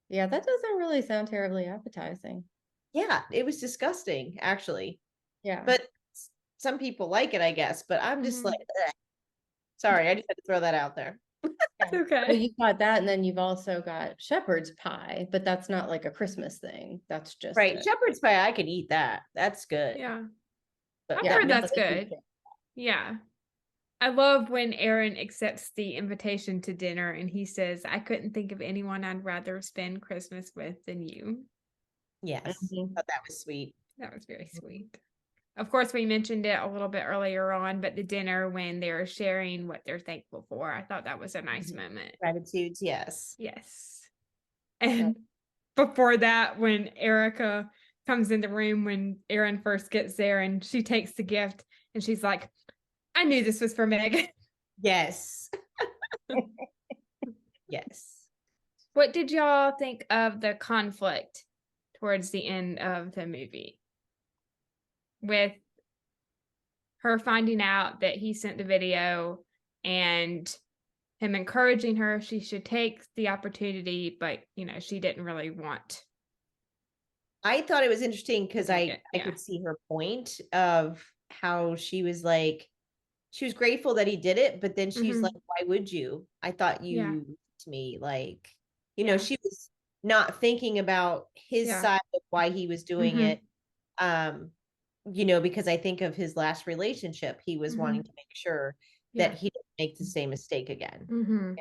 Yeah, that doesn't really sound terribly appetizing. Yeah, it was disgusting, actually. Yeah. But some people like it, I guess. But I'm just Mhm. like, ugh. Sorry, I just had to throw that out there. It's Well, okay. you've got that, and then you've also got shepherd's pie, but that's not like a Christmas thing. That's just Right, shepherd's pie. I could eat that. That's good. Yeah. But I've yeah, heard no, that's this is good. Yeah. I love when Aaron accepts the invitation to dinner and he says, I couldn't think of anyone I'd rather spend Christmas with than you. yes, Mhm. thought that was sweet. That was very sweet. Of course, we mentioned it a little bit earlier on, but the dinner when they're sharing what they're thankful for, I thought that was a nice moment. Gratitudes, yes. Yes. And before that, when Erica comes in the room when Aaron first gets there and she takes the gift and she's like, I knew this was for Meg. Yes. Yes. What did y'all think of the conflict towards the end of the movie? With her finding out that he sent the video and him encouraging her, she should take the opportunity, but she didn't really want. I thought it was interesting because I Yeah. could see her point of how she was like, she was grateful that he did it, but then she's Mhm. like, why would you? I thought Yeah. you to me like, Yeah. she was not thinking about his Yeah. side of why he was doing Mhm. it. Because I think of his last relationship, he was wanting Mhm. to make sure Yeah. that he didn't make the same mistake again. Mhm.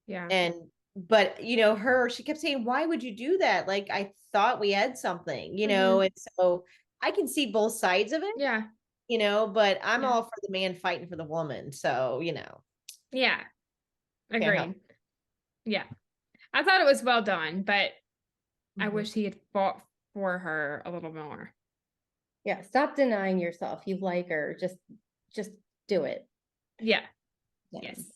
Yeah. Yeah. But she kept saying, why would you do that? Like, I thought we had something, Mhm. and so I can see both sides of it, Yeah. but I'm Yeah. all for the man fighting for the woman. So, Yeah. can't help. Agreed. Yeah. I thought it was well done, but I Mhm. wish he had fought for her a little more. Yeah, stop denying yourself. You like her. Just do it. Yeah. Yeah. Yes.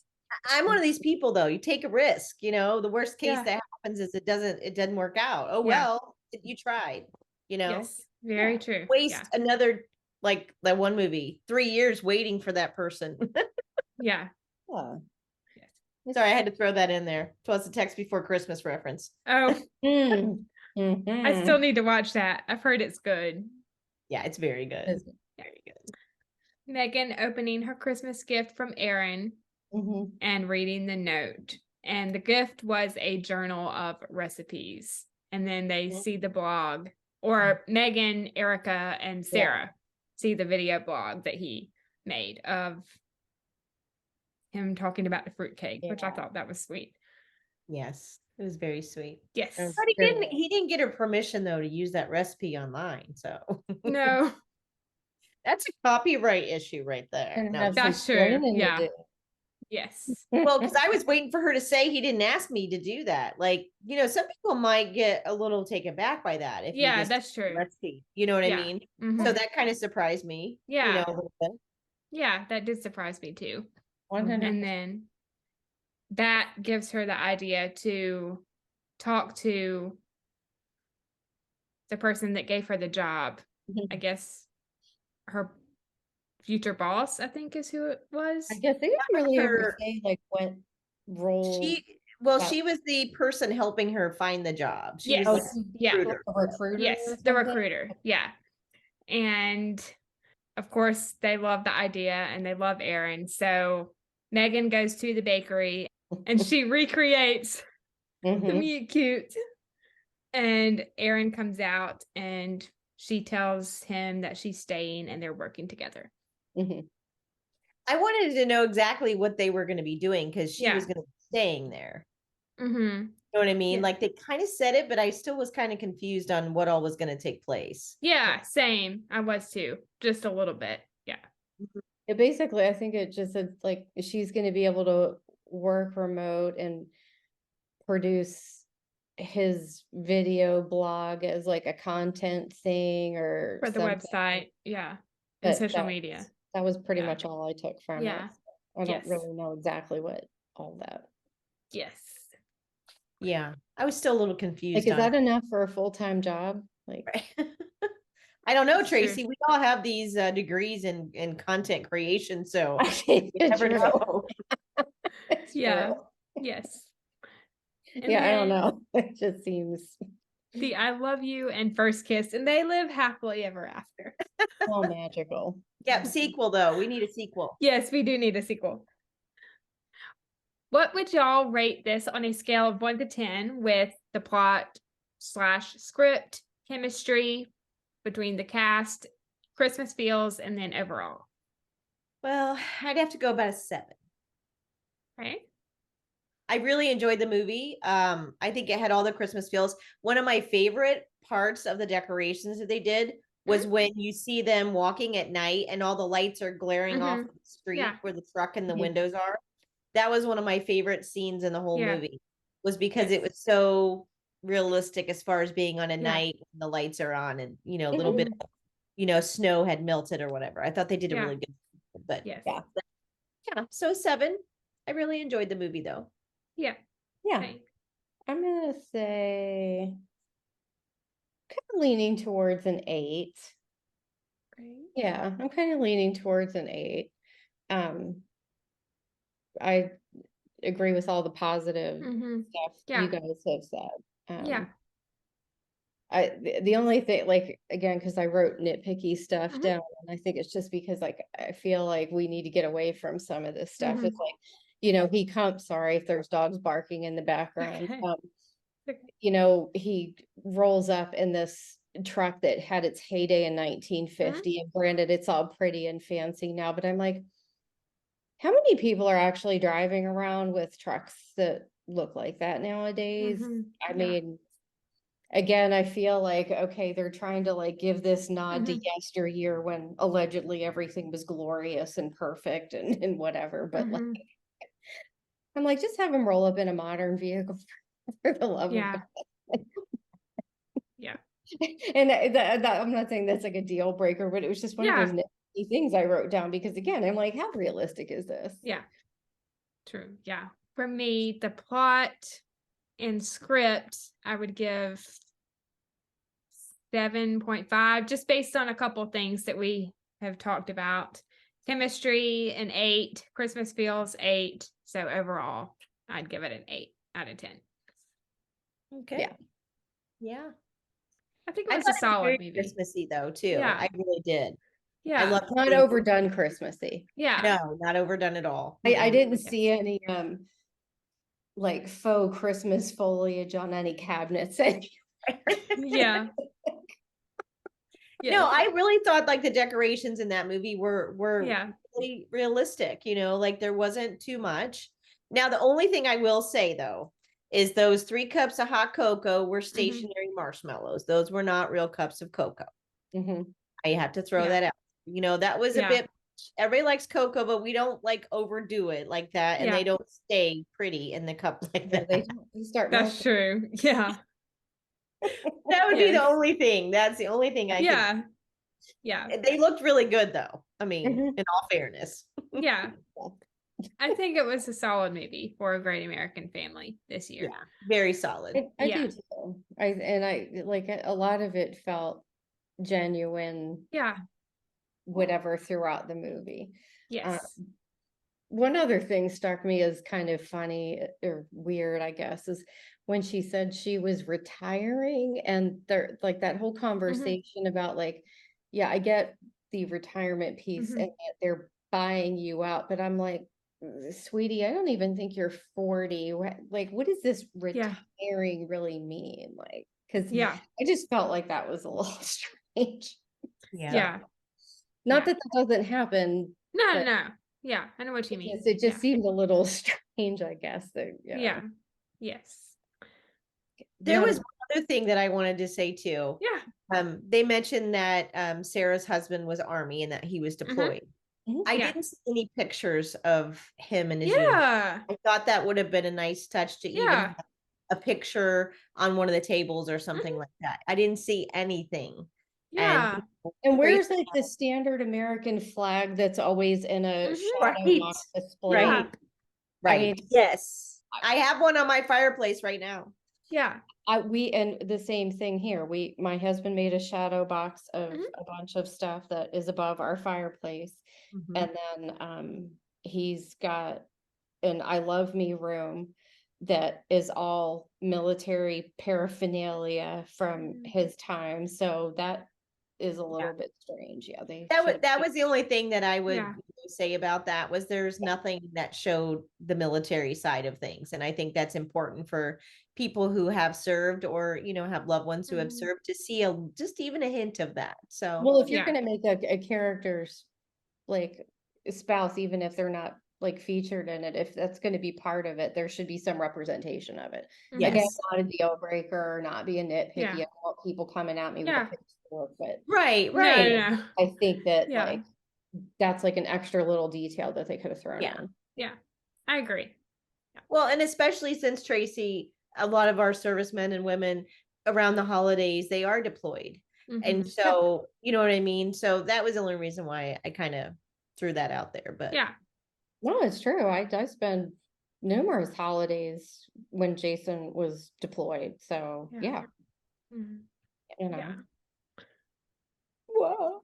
I'm one of these people though. You take a risk, the worst case Yeah. that happens is it doesn't work out. Oh, Yeah. well, you tried, Yes. Very Yeah. true. waste Yeah. another, like that one movie, 3 years waiting for that person. Yeah. Yeah. Yes. Sorry, I had to throw that in there. Plus the text before Christmas reference. Oh, Mm. I still need to watch that. I've heard it's good. Yeah, it's very good. Is- Very good. Megan opening her Christmas gift from Aaron Mhm. and reading the note. And the gift was a journal of recipes. And then they see the blog, or Megan, Erica, and Sarah see the video blog that he made of him talking about the fruitcake, which I Yeah. thought that was sweet. Yes, it was very sweet. Yes. That's But he very didn't good. he didn't get her permission though to use that recipe online. So No, that's a copyright issue right there. Gonna No, have some that's true. explaining to Yeah. do. Yes. well, because I was waiting for her to say he didn't ask me to do that. Like, some people might get a little taken back by that if you Yeah, just that's true. recipe. You know what I Yeah. mean? Mhm. So that kind of surprised me. Yeah. A little bit. Yeah, that did surprise me too. 100%. And then that gives her the idea to talk to the person that gave her the job. I guess her future boss, I think is who it was. I guess they didn't really ever her- say like what role. She was the person helping her find the job. She Yes. was like Yeah. a recruiter. A recruiter. or Yes, the something? recruiter. Yeah. And of course, they love the idea and they love Aaron. So Megan goes to the bakery and she recreates the Mhm. meet cute. And Aaron comes out and she tells him that she's staying and they're working together. Mhm. I wanted to know exactly what they were going to be doing because she was Yeah. going to be staying there. Mm-hmm. You know what I mean? Yeah. Like they kind of said it, but I still was kind of confused on what all was going to take place. Yeah, same. I was too. Just a little bit. Yeah. It basically, I think it just said like she's going to be able to work remote and produce his video blog as like a content thing or For the something. website. Yeah. But And social media. That was pretty Yeah. much all I took from Yeah. it. I don't Yes. really know exactly what all that. Yes. Yeah. I was still a little Like, confused is on that it. enough for a full-time job? Like, I don't know, That's true. Tracy. We all have these degrees in content creation, so I think you never true. know. It's Yeah. true. Yes. And Yeah, I don't then know. It just seems the I love you and first kiss, and they live happily ever after. all magical. Yep, sequel though. We need a sequel. Yes, we do need a sequel. What would y'all rate this on a scale of 1 to 10 with the plot / script, chemistry between the cast, Christmas feels, and then overall? Well, I'd have to go about a 7. Right? I really enjoyed the movie. I think it had all the Christmas feels. One of my favorite parts of the decorations that they did was when you see them walking at night and all the lights are glaring off of the street Yeah. where the truck and the Yeah. windows are. That was one of my favorite scenes in the whole Yeah. movie, was because it Yes. was so realistic as far as being on a Yeah. night when the lights are on and, a little bit of, snow had melted or whatever. I thought they did a Yeah. really good job, but Yes. yeah, so 7. I really enjoyed the movie though. Yeah. Yeah, Okay. I'm gonna say kind of leaning towards an 8. Great. Yeah, I'm kind of leaning towards an 8. I agree with all the positive Mhm. stuff Yeah. you guys have said. Yeah. The only thing, like, again, because I wrote nitpicky stuff Mhm. down, and I think it's just because, like, I feel like we need to get away from some of this stuff. Mhm. It's like, he comes, sorry if there's dogs barking in the background. Okay. Okay. He rolls up in this truck that had its heyday in 1950, and granted, it's all pretty and fancy now, but I'm like, how many people are actually driving around with trucks that look like that nowadays? Mhm. I Yeah. mean, again, I feel like, okay, they're trying to, like, give this nod to Mhm. yesteryear when allegedly everything was glorious and perfect and whatever, but like, Mhm. I'm like, just have them roll up in a modern vehicle for the love of Yeah. God. Yeah. And that I'm not saying that's like a deal breaker, but it was just one of Yeah. those nitpicky things I wrote down because, again, I'm like, how realistic is this? Yeah. True. Yeah. For me, the plot and script, I would give 7.5, just based on a couple things that we have talked about. Chemistry, an 8. Christmas feels 8. So overall, I'd give it an 8 out of 10. Okay. Yeah. Yeah. I think it I was thought a it was solid very movie. Christmassy though, too. Yeah. I really did. Yeah. I love Not overdone Christmassy. Yeah. No, not overdone at all. I didn't Yes. see any like faux Christmas foliage on any cabinets. Yeah. No, Yes. I really thought like the decorations in that movie were Yeah. really realistic, like there wasn't too much. Now, the only thing I will say though is those 3 cups of hot cocoa were stationary marshmallows. Those were not real cups of cocoa. Mhm. I have to throw Yeah. that out. That was a Yeah. bit, everybody likes cocoa, but we don't like overdo it like that. And Yeah. they don't stay pretty in the cup like Yeah, that. they start That's melting. true. Yeah. That would be the Yes. only thing. That's the only thing I could. Yeah. Yeah. They looked really good though. I mean, Mhm. in all fairness. Yeah. I think it was a solid movie for a Great American Family this year. Yeah, very solid. I Yeah. do too. I like a lot of it felt genuine, Yeah. whatever, throughout the movie. Yes. One other thing struck me as kind of funny or weird, I guess, is when she said she was retiring, and there, like, that whole conversation about, like, yeah, I get the retirement piece, Mhm. and yet they're buying you out, but I'm like, sweetie, I don't even think you're 40. Like, what does this Yeah. retiring really mean? Like, because Yeah. I just felt like that was a little strange. Yeah. Not Yeah. that doesn't happen, No, but no. Yeah. I know what you mean. it just seemed a little strange, I guess. Yeah. Yes. There was one other thing that I wanted to say too. Yeah. They mentioned that Sarah's husband was Army and that he was deployed. Mhm. I Yeah. didn't see any pictures of him and his uniform. Yeah. I thought that would have been a nice touch to even Yeah. have a picture on one of the tables or something like that. I didn't see anything. Yeah. And where's like the standard American flag that's always in a shadow Right. box display? Yeah. Right. I mean, Yes. I have one on my fireplace right now. Yeah. And the same thing here. My husband made a shadow box of Mhm. a bunch of stuff that is above our fireplace. Mhm. And then he's got an I Love Me room that is all military paraphernalia from his time. So that is a little bit strange. Yeah, that was the only thing that I would Yeah. say about that was there's nothing that showed the military side of things. And I think that's important for people who have served or, have loved ones who have Mhm. served to see just even a hint of that. So, Well, if you're Yeah. going to make a character's like spouse, even if they're not like featured in it, if that's going to be part of it, there should be some representation of it. Again, yes. not a deal breaker, not be a nitpicky. Yeah. I don't want people coming at me with Yeah. a pitchfork, but Right, No, right. no, no. I think that Yeah. like that's like an extra little detail that they could have thrown Yeah. in. Yeah. I agree. Well, and especially since Tracie, a lot of our servicemen and women around the holidays, they are deployed. And Mhm. so, you know what I mean? So that was the only reason why I kind of threw that out there. But Yeah. No, it's true. I spent numerous holidays when Jason was deployed. So yeah, Mhm. you know. Yeah. Whoa.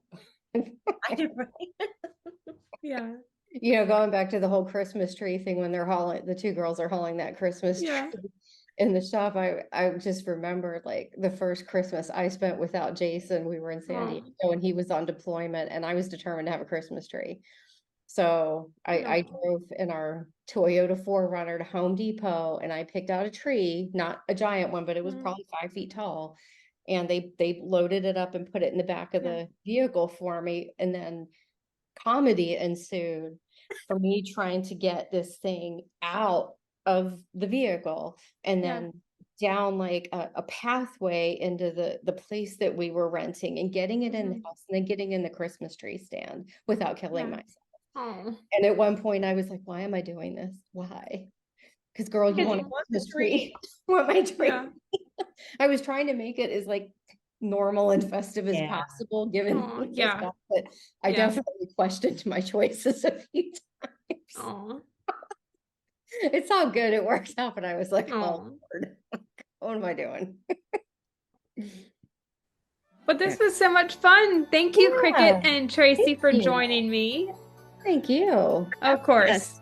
I did right. Yeah. You know, going back to the whole Christmas tree thing when the two girls are hauling that Christmas Yeah. tree in the shop, I just remembered like the first Christmas I spent without Jason. We were in San Oh. Diego and he was on deployment, and I was determined to have a Christmas tree. So I drove in our Toyota 4Runner to Home Depot, and I picked out a tree, not a giant one, but it was probably 5 feet tall. And they loaded it up and put it in the back of the vehicle for me. And then comedy ensued for me trying to get this thing out of the vehicle and then down like a pathway into the place that we were renting and getting it in the house and then getting in the Christmas tree stand without killing myself. Oh. And at one point I was like, why am I doing this? Why? Because girl, you want a Christmas tree. Want my tree. Yeah. I was trying to make it as like normal and festive as possible given the stuff, but I definitely questioned my choices a few times. Oh. It's all good, it works out, but I was like, oh Lord, what am I doing? But this was so much fun. Thank you, Cricket and Tracie, for joining me. Thank you. Of course.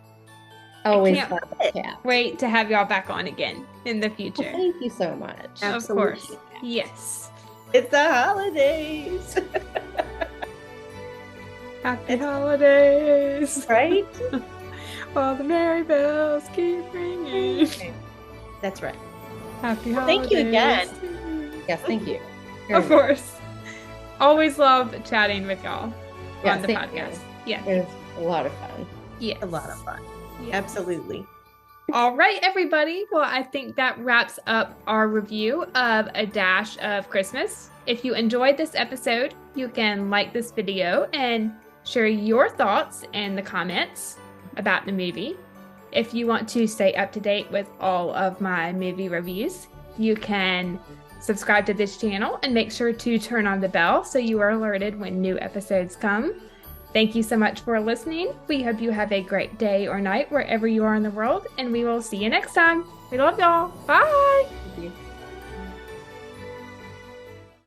Always I fun. can't wait to have y'all back on again in the future. Well, thank you so much. Absolutely. Of course. Yes. It's the holidays. Happy holidays. Right? While the merry bells keep ringing. That's right. Happy holidays. Thank you again. Yes, thank you. Of course. Always love chatting with y'all on the podcast. Yeah. It was a lot of fun. Yes. A lot of fun. Yes. Absolutely. All right, everybody. Well, I think that wraps up our review of A Dash of Christmas. If you enjoyed this episode, you can like this video and share your thoughts in the comments about the movie. If you want to stay up to date with all of my movie reviews, you can subscribe to this channel and make sure to turn on the bell so you are alerted when new episodes come. Thank you so much for listening. We hope you have a great day or night wherever you are in the world, and we will see you next time. We love y'all. Bye. Thank you.